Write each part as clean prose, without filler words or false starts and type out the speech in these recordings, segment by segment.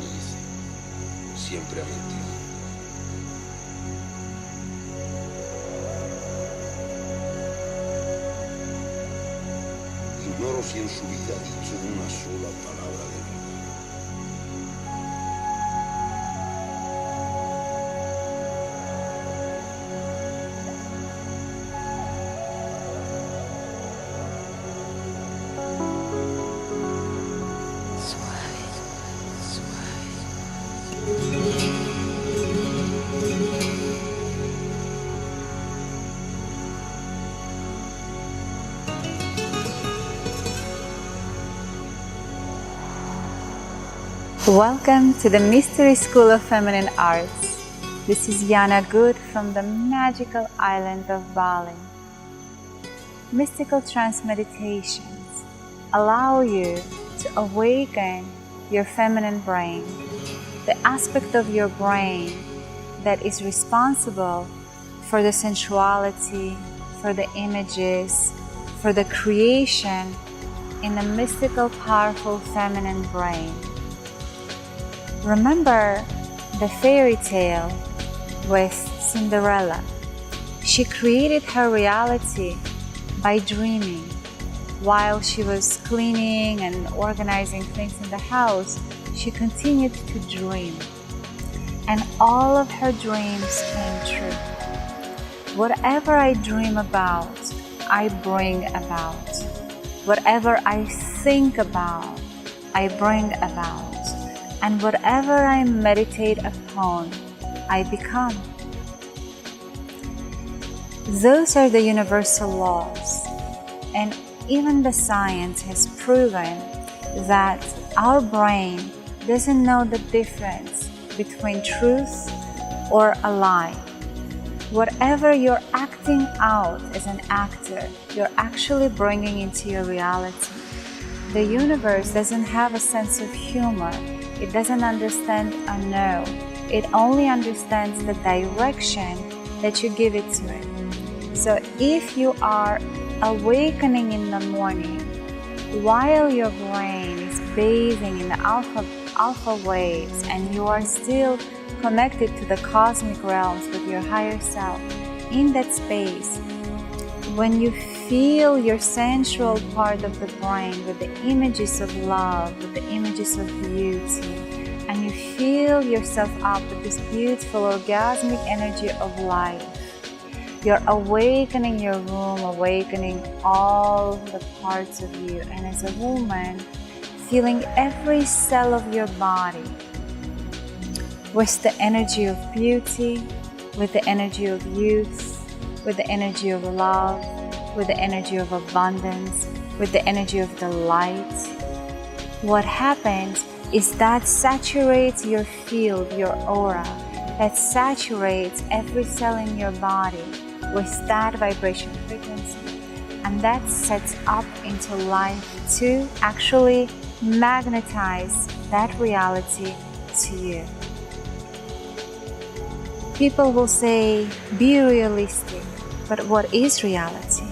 feliz, siempre ha mentido. Ignoro si en su vida ha dicho una sola palabra de verdad. Welcome to the Mystery School of Feminine Arts. This is Yana Good from the magical island of Bali. Mystical trance meditations allow you to awaken your feminine brain, the aspect of your brain that is responsible for the sensuality, for the images, for the creation in a mystical, powerful feminine brain. Remember the fairy tale with Cinderella. She created her reality by dreaming. While she was cleaning and organizing things in the house, she continued to dream. And all of her dreams came true. Whatever I dream about, I bring about. Whatever I think about, I bring about. And whatever I meditate upon, I become. Those are the universal laws. And even the science has proven that our brain doesn't know the difference between truth or a lie. Whatever you're acting out as an actor, you're actually bringing into your reality. The universe doesn't have a sense of humor. It doesn't understand a no. It only understands the direction that you give it to it. So if you are awakening in the morning while your brain is bathing in the alpha waves and you are still connected to the cosmic realms with your higher self, in that space, when you feel your sensual part of the brain with the images of love, with the images of beauty, and you fill yourself up with this beautiful orgasmic energy of life, you're awakening your room, awakening all the parts of you, and as a woman, feeling every cell of your body with the energy of beauty, with the energy of youth, with the energy of love, with the energy of abundance, with the energy of the light. What happens is that saturates your field, your aura, that saturates every cell in your body with that vibration frequency. And that sets up into life to actually magnetize that reality to you. People will say, be realistic, but what is reality?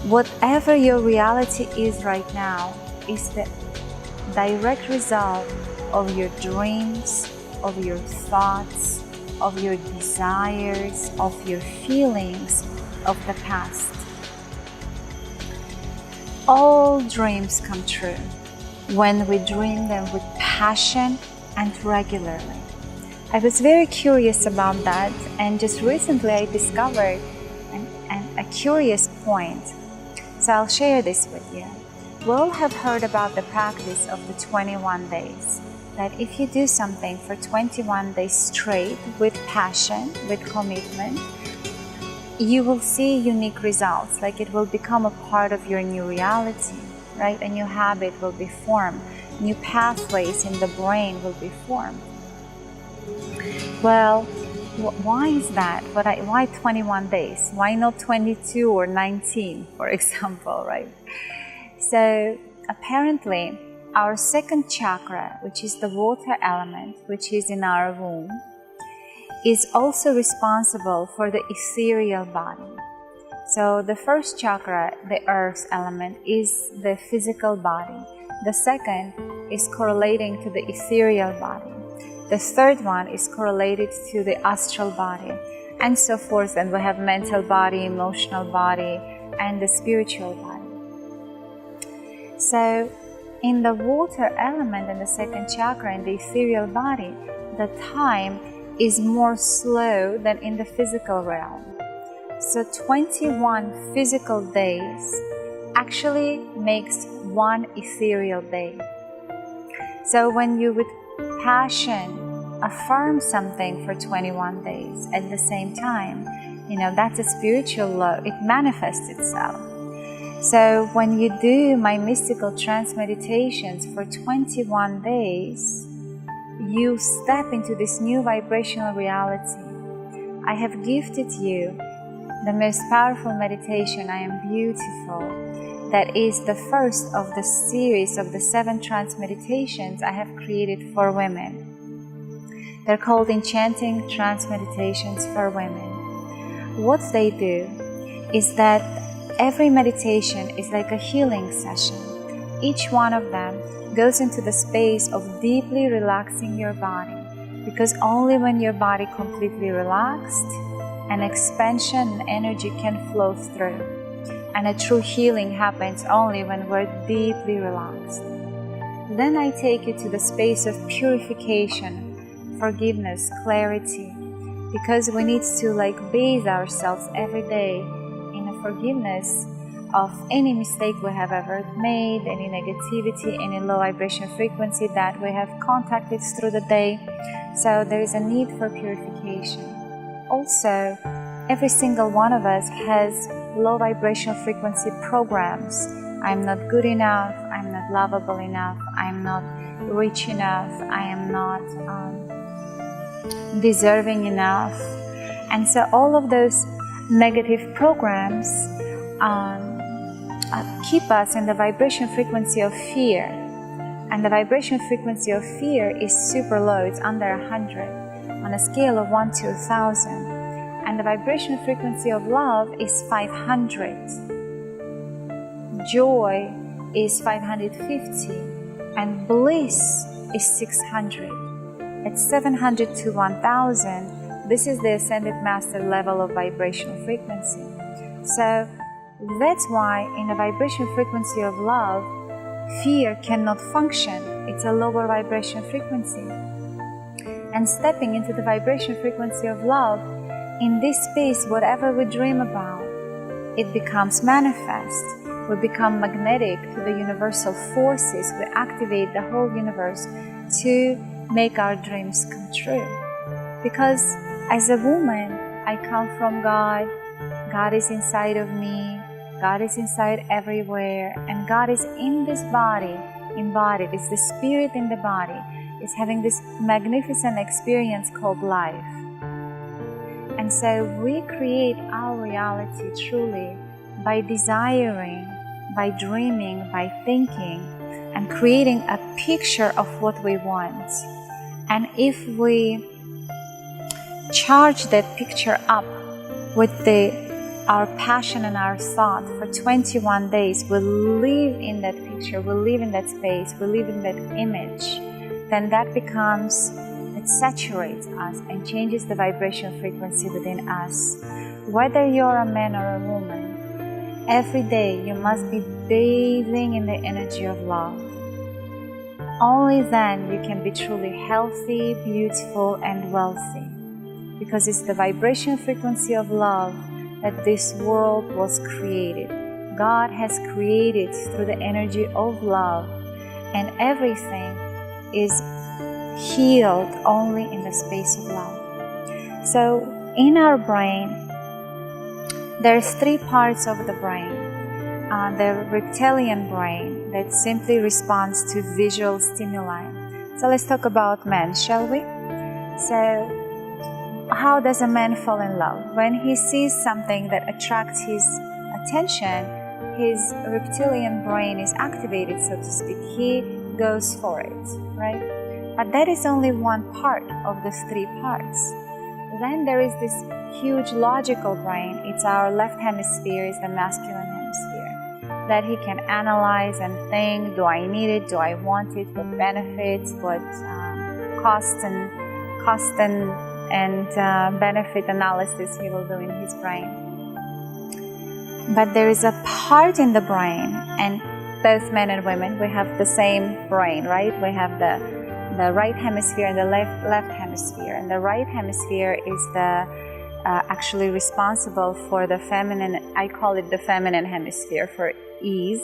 Whatever your reality is right now is the direct result of your dreams, of your thoughts, of your desires, of your feelings of the past. All dreams come true when we dream them with passion and regularly. I was very curious about that, and just recently I discovered a curious point. So I'll share this with you. We all have heard about the practice of the 21 days. That if you do something for 21 days straight with passion, with commitment, you will see unique results. Like it will become a part of your new reality, right? A new habit will be formed. New pathways in the brain will be formed. Well, why is that? Why 21 days? Why not 22 or 19, for example, right? So apparently, our second chakra, which is the water element, which is in our womb, is also responsible for the ethereal body. So the first chakra, the earth element, is the physical body. The second is correlating to the ethereal body. The third one is correlated to the astral body, and so forth. And we have mental body, emotional body, and the spiritual body. So in the water element in the second chakra, in the ethereal body, the time is more slow than in the physical realm. So 21 physical days actually makes one ethereal day. So when you with passion affirm something for 21 days at the same time, that's a spiritual law. It manifests itself. So when you do my mystical trance meditations for 21 days, you step into this new vibrational reality. I have gifted you the most powerful meditation, I Am Beautiful, that is the first of the series of the 7 trance meditations I have created for women. They're called Enchanting Trance Meditations for Women. What they do is that every meditation is like a healing session. Each one of them goes into the space of deeply relaxing your body, because only when your body completely relaxed, an expansion and energy can flow through, and a true healing happens only when we're deeply relaxed. Then I take you to the space of purification, forgiveness, clarity, because we need to bathe ourselves every day in a forgiveness of any mistake we have ever made, any negativity, any low vibration frequency that we have contacted through the day. So there is a need for purification. Also, every single one of us has low vibration frequency programs. I'm not good enough, I'm not lovable enough, I'm not rich enough, I am not deserving enough. And so all of those negative programs keep us in the vibration frequency of fear. And the vibration frequency of fear is super low, it's under 100 on a scale of 1 to 1,000. And the vibration frequency of love is 500. Joy is 550. And bliss is 600. At 700 to 1,000, this is the Ascended Master level of vibrational frequency. So that's why in the vibration frequency of love, fear cannot function. It's a lower vibration frequency. And stepping into the vibration frequency of love, in this space, whatever we dream about, it becomes manifest. We become magnetic to the universal forces. We activate the whole universe to make our dreams come true. Because as a woman, I come from God. God is inside of me. God is inside everywhere, and God is in this body, embodied. It's the spirit in the body. It's having this magnificent experience called life. And so we create our reality truly by desiring, by dreaming, by thinking, and creating a picture of what we want. And if we charge that picture up with our passion and our thought for 21 days, we live in that picture, we live in that space, we live in that image, then that becomes, it saturates us and changes the vibration frequency within us. Whether you're a man or a woman, every day you must be bathing in the energy of love. Only then you can be truly healthy, beautiful, and wealthy. Because it's the vibration frequency of love that this world was created. God has created through the energy of love, and everything is healed only in the space of love. So in our brain, there's 3 parts of the brain. The reptilian brain that simply responds to visual stimuli. So let's talk about men, shall we? So how does a man fall in love? When he sees something that attracts his attention, his reptilian brain is activated, so to speak. He goes for it, right? But that is only one part of the 3 parts. Then there is this huge logical brain. It's our left hemisphere, is the masculine hemisphere. that he can analyze and think, do I need it, do I want it, what benefits, what cost and benefit analysis he will do in his brain. But there is a part in the brain, and both men and women, we have the same brain, right? We have the right hemisphere and the left hemisphere. And the right hemisphere is actually responsible for the feminine. I call it the feminine hemisphere for ease.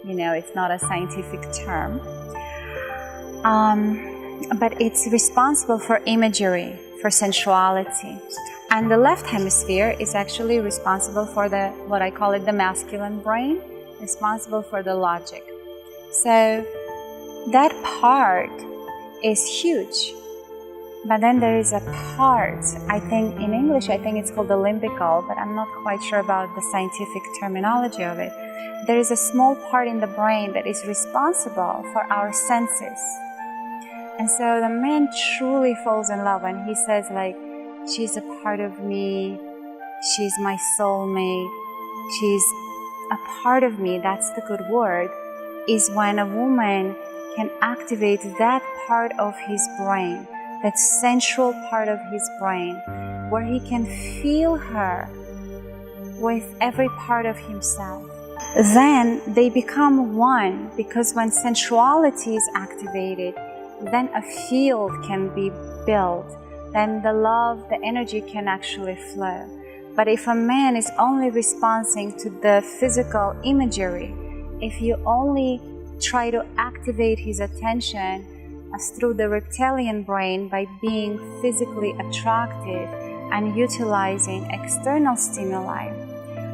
You know, it's not a scientific term. But it's responsible for imagery, for sensuality. And the left hemisphere is actually responsible for what I call it the masculine brain, responsible for the logic. So that part is huge. But then there is a part, I think in English, I think it's called the limbical, but I'm not quite sure about the scientific terminology of it. There is a small part in the brain that is responsible for our senses. And so the man truly falls in love when he says, like, she's a part of me, she's my soulmate, she's a part of me, that's the good word, is when a woman can activate that part of his brain, that sensual part of his brain, where he can feel her with every part of himself. Then they become one, because when sensuality is activated, then a field can be built. Then the love, the energy can actually flow. But if a man is only responding to the physical imagery, if you only try to activate his attention as through the reptilian brain by being physically attractive and utilizing external stimuli,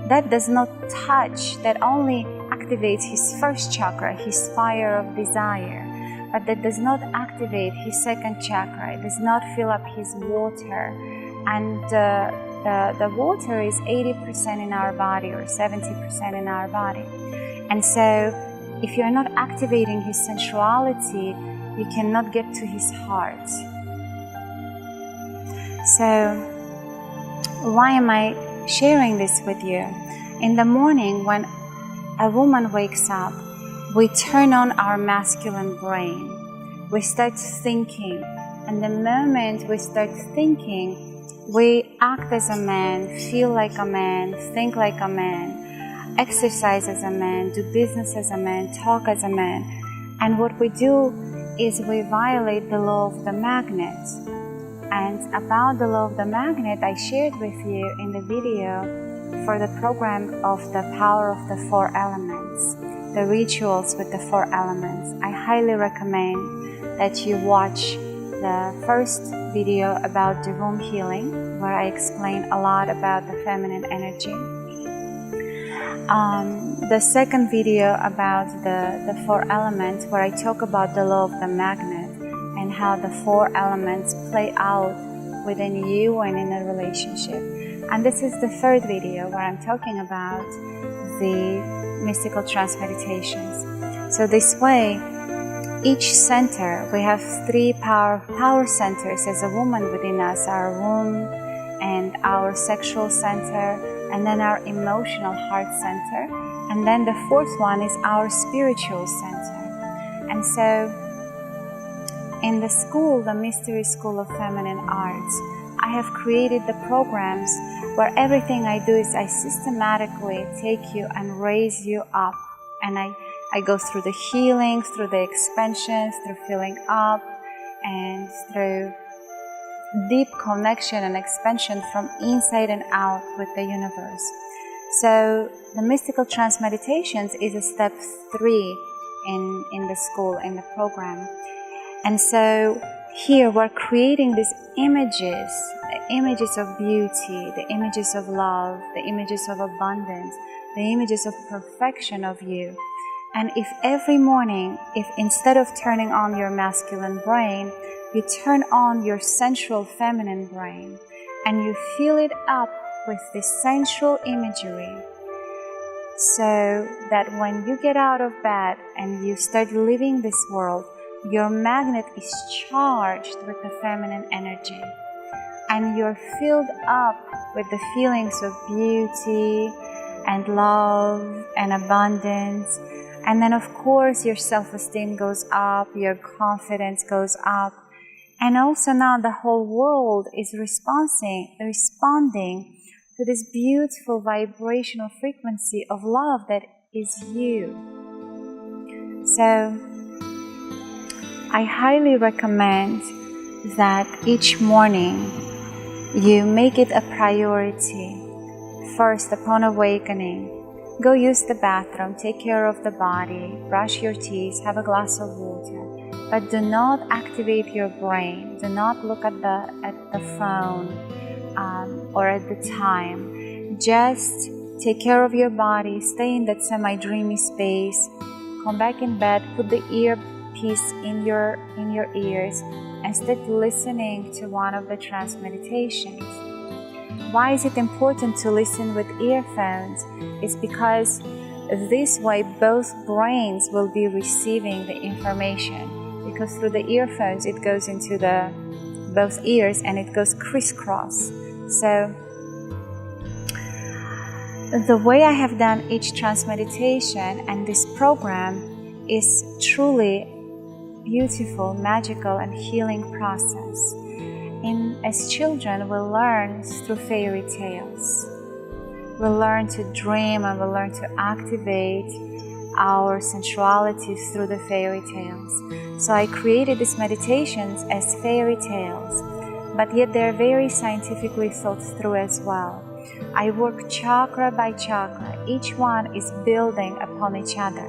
that does not touch, that only activates his first chakra, his fire of desire, but that does not activate his second chakra, it does not fill up his water. And the water is 80% in our body or 70% in our body. And so if you're not activating his sensuality, you cannot get to his heart. So why am I sharing this with you? In the morning, when a woman wakes up, we turn on our masculine brain. We start thinking, and the moment we start thinking, we act as a man, feel like a man, think like a man, exercise as a man, do business as a man, talk as a man. And what we do is we violate the law of the magnet. And about the law of the magnet, I shared with you in the video for the program of the power of the 4 elements, the rituals with the 4 elements. I highly recommend that you watch the first video about the womb healing, where I explain a lot about the feminine energy. The second video about the 4 elements, where I talk about the law of the magnet and how the 4 elements play out within you and in a relationship. And this is the third video where I'm talking about the mystical trance meditations. So this way, each center, we have 3 power centers as a woman within us, our womb and our sexual center, and then our emotional heart center, and then the 4th one is our spiritual center. And so in the school, the Mystery School of Feminine Arts, I have created the programs where everything I do is I systematically take you and raise you up, and I go through the healing, through the expansions, through filling up, and through deep connection and expansion from inside and out with the universe. So the mystical trance meditations is a step 3 in the school, in the program. And so here we're creating these images, the images of beauty, the images of love, the images of abundance, the images of perfection of you. And if every morning, if instead of turning on your masculine brain, you turn on your sensual feminine brain and you fill it up with this sensual imagery, so that when you get out of bed and you start living this world, your magnet is charged with the feminine energy and you're filled up with the feelings of beauty and love and abundance. And then of course your self-esteem goes up, your confidence goes up. And also now the whole world is responding to this beautiful vibrational frequency of love that is you. So I highly recommend that each morning you make it a priority. First, upon awakening, go use the bathroom, take care of the body, brush your teeth, have a glass of water. But do not activate your brain. Do not look at the phone or at the time. Just take care of your body, stay in that semi-dreamy space, come back in bed, put the earpiece in your ears, and start listening to one of the trance meditations. Why is it important to listen with earphones? It's because this way both brains will be receiving the information. Because through the earphones it goes into both ears and it goes crisscross. So the way I have done each trance meditation and this program is truly beautiful, magical and healing process. As children we learn through fairy tales. We learn to dream and we learn to activate our sensuality through the fairy tales. So I created these meditations as fairy tales, but yet they're very scientifically thought through as well. I work chakra by chakra. Each one is building upon each other.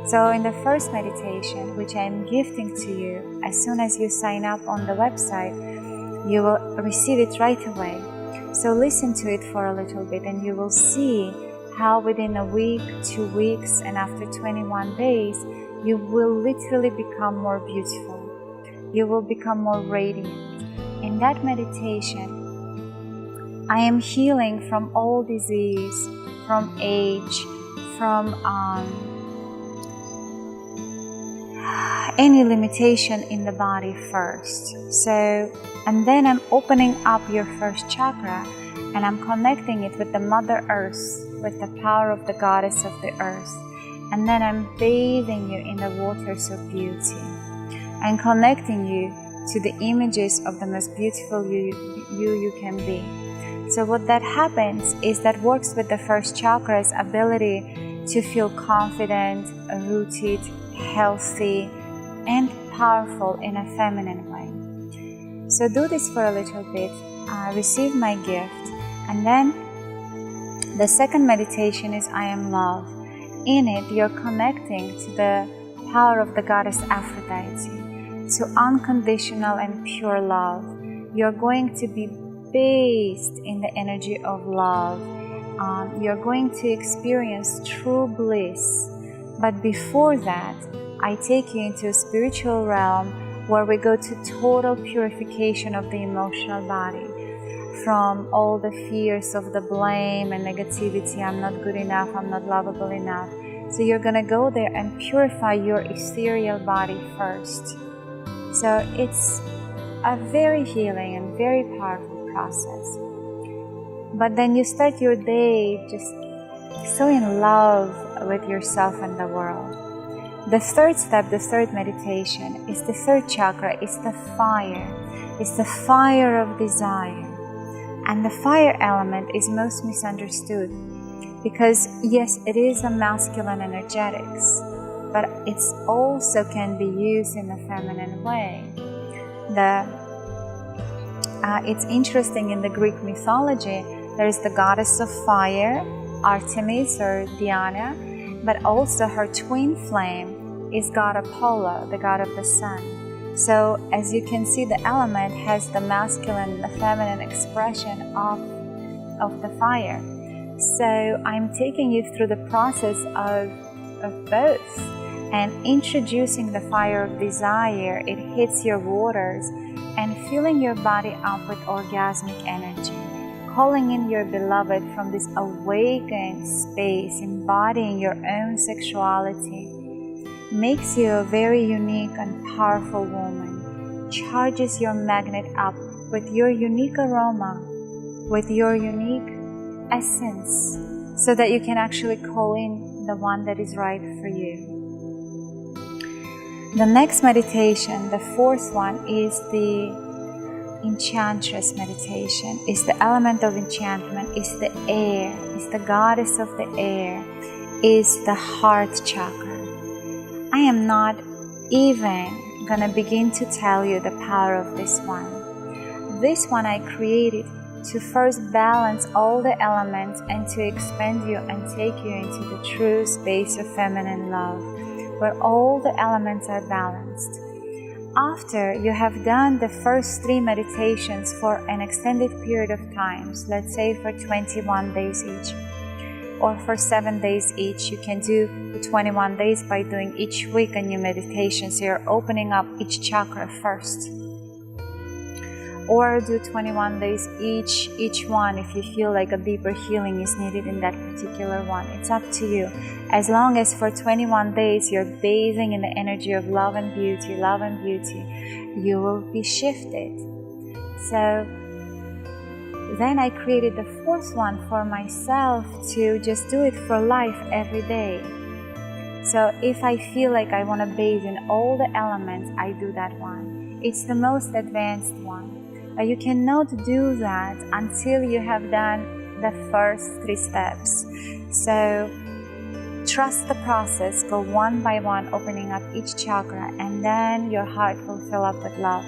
So in the first meditation, which I am gifting to you, as soon as you sign up on the website, you will receive it right away. So listen to it for a little bit and you will see how within a week, 2 weeks, and after 21 days, you will literally become more beautiful. You will become more radiant. In that meditation, I am healing from all disease, from age, from any limitation in the body first. And then I'm opening up your first chakra and I'm connecting it with the Mother Earth, with the power of the Goddess of the Earth. And then I'm bathing you in the waters of beauty and connecting you to the images of the most beautiful you can be. So what that happens is that works with the first chakra's ability to feel confident, rooted, healthy, and powerful in a feminine way. So do this for a little bit, receive my gift, and then the second meditation is I Am Love. In it, you're connecting to the power of the goddess Aphrodite, to unconditional and pure love. You're going to be bathed in the energy of love. You're going to experience true bliss. But before that, I take you into a spiritual realm where we go to total purification of the emotional body, from all the fears of the blame and negativity. I'm not good enough, I'm not lovable enough. So you're gonna go there and purify your ethereal body first. So it's a very healing and very powerful process. But then you start your day just so in love with yourself and the world. The third step, the third meditation, is the third chakra, it's the fire. It's the fire of desire. And the fire element is most misunderstood because yes, it is a masculine energetics, but it's also can be used in a feminine way. It's interesting, in the Greek mythology, there is the goddess of fire, Artemis or Diana, but also her twin flame is god Apollo, the god of the sun. So as you can see, the element has the masculine and the feminine expression of the fire. So I'm taking you through the process of both and introducing the fire of desire. It hits your waters and filling your body up with orgasmic energy, calling in your beloved from this awakened space, embodying your own sexuality, makes you a very unique and powerful woman, charges your magnet up with your unique aroma, with your unique essence. so that you can actually call in the one that is right for you. The next meditation, the fourth one, is the enchantress meditation. It's the element of enchantment, it's the air, it's the goddess of the air, is the heart chakra. I am not even gonna begin to tell you the power of this one. This one I created to first balance all the elements and to expand you and take you into the true space of feminine love, where all the elements are balanced. After you have done the first 3 meditations for an extended period of time, let's say for 21 days each, or for 7 days each, you can do the 21 days by doing each week a new meditation, so you're opening up each chakra first. Or do 21 days each one if you feel like a deeper healing is needed in that particular one. It's up to you. As long as for 21 days you're bathing in the energy of love and beauty, you will be shifted. So then I created the 4th one for myself to just do it for life every day. So if I feel like I want to bathe in all the elements, I do that one. It's the most advanced one. But you cannot do that until you have done the first 3 steps. So trust the process, go one by one, opening up each chakra, and then your heart will fill up with love.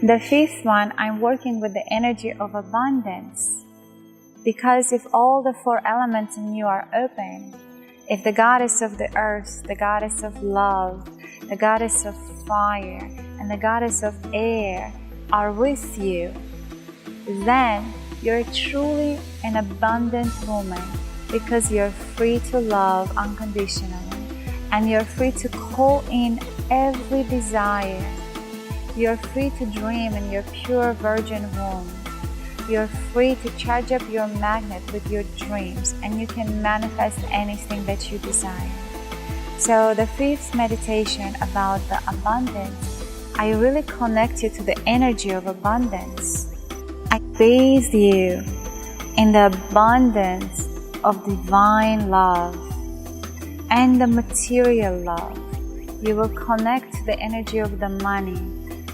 The 5th one, I'm working with the energy of abundance. Because if all the 4 elements in you are open, if the goddess of the earth, the goddess of love, the goddess of fire, and the goddess of air are with you, then you're truly an abundant woman, because you're free to love unconditionally and you're free to call in every desire. You're free to dream in your pure virgin womb. You're free to charge up your magnet with your dreams, and you can manifest anything that you desire. So the 5th meditation about the abundance, I really connect you to the energy of abundance. I bathe you in the abundance of divine love and the material love. You will connect to the energy of the money,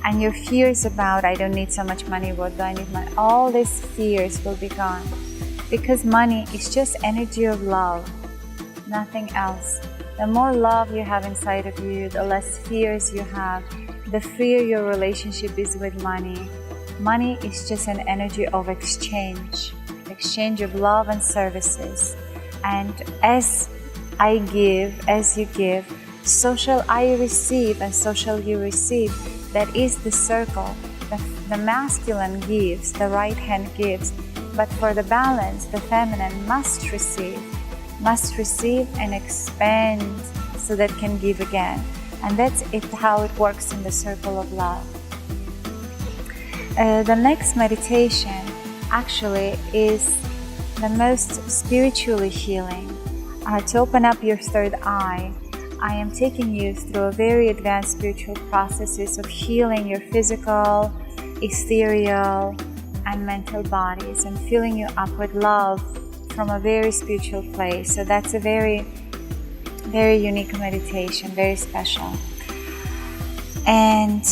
and your fears about, I don't need so much money, what do I need money? All these fears will be gone, because money is just energy of love, nothing else. The more love you have inside of you, the less fears you have, the freer your relationship is with money. Money is just an energy of exchange of love and services. And as I give, as you give, so shall I receive, and so shall you receive. That is the circle. The masculine gives, the right hand gives, but for the balance, the feminine must receive and expand so that can give again. And that's it, how it works in the circle of love. The next meditation actually is the most spiritually healing. To open up your 3rd eye, I am taking you through a very advanced spiritual processes of healing your physical, ethereal, and mental bodies, and filling you up with love from a very spiritual place. So that's a very unique meditation, very special. And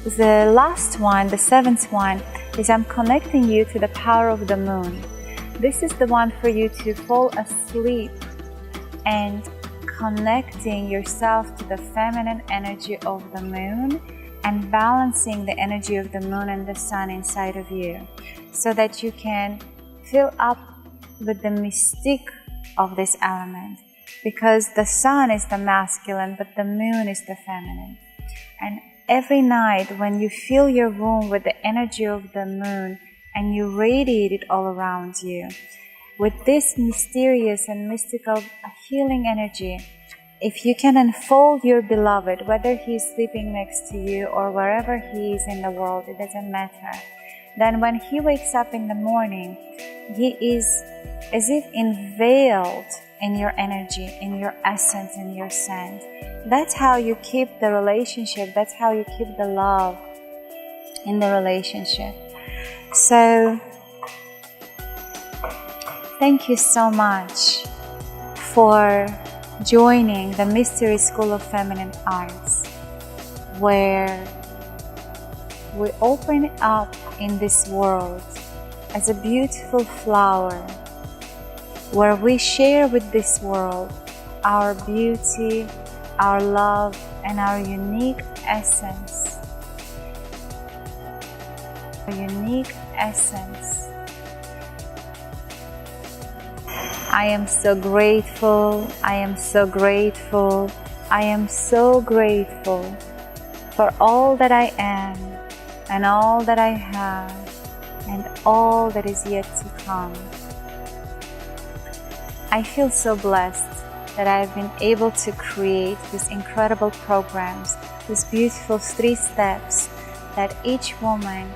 the last one, the 7th one, is I'm connecting you to the power of the moon. This is the one for you to fall asleep and connecting yourself to the feminine energy of the moon and balancing the energy of the moon and the sun inside of you, so that you can fill up with the mystique of this element. Because the sun is the masculine, but the moon is the feminine. And every night when you fill your room with the energy of the moon and you radiate it all around you, with this mysterious and mystical healing energy, if you can unfold your beloved, whether he is sleeping next to you or wherever he is in the world, it doesn't matter, then when he wakes up in the morning, he is as if enveiled in your energy, in your essence, in your scent. That's how you keep the relationship. That's how you keep the love in the relationship. So Thank you so much for joining the Mystery School of Feminine Arts, where we open up in this world as a beautiful flower, where we share with this world our beauty, our love, and our unique essence. Our unique essence. I am so grateful, I am so grateful, I am so grateful for all that I am and all that I have and all that is yet to come. I feel so blessed that I've been able to create these incredible programs, these beautiful 3 steps that each woman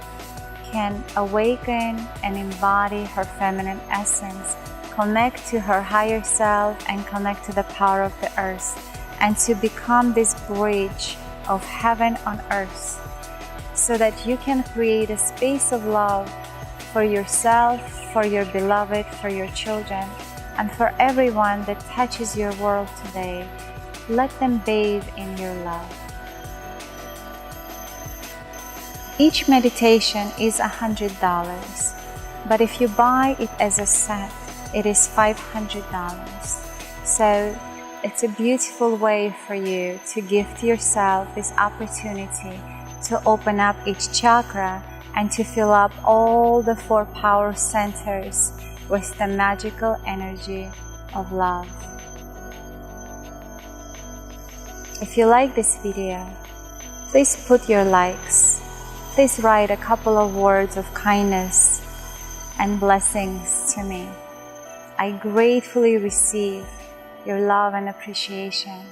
can awaken and embody her feminine essence, connect to her higher self and connect to the power of the earth, and to become this bridge of heaven on earth, so that you can create a space of love for yourself, for your beloved, for your children, and for everyone that touches your world today. Let them bathe in your love. Each meditation is $100, but if you buy it as a set, it is $500. So it's a beautiful way for you to gift yourself this opportunity to open up each chakra and to fill up all the 4 power centers with the magical energy of love. If you like this video, please put your likes. Please write a couple of words of kindness and blessings to me. I gratefully receive your love and appreciation,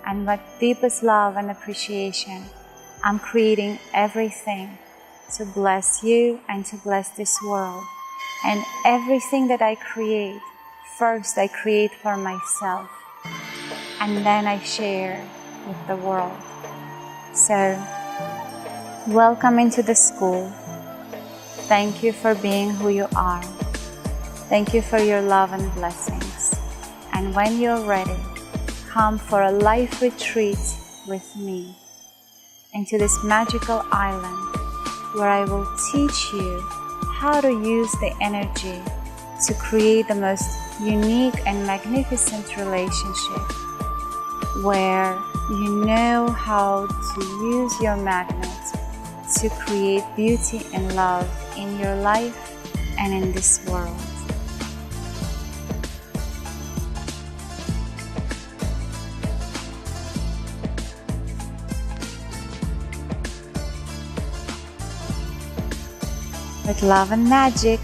and with deepest love and appreciation, I'm creating everything to bless you and to bless this world. And everything that I create, first I create for myself, and then I share with the world. So, welcome into the school. Thank you for being who you are. Thank you for your love and blessings. And when you're ready, come for a life retreat with me into this magical island, where I will teach you how to use the energy to create the most unique and magnificent relationship, where you know how to use your magnet to create beauty and love in your life and in this world. With love and magic,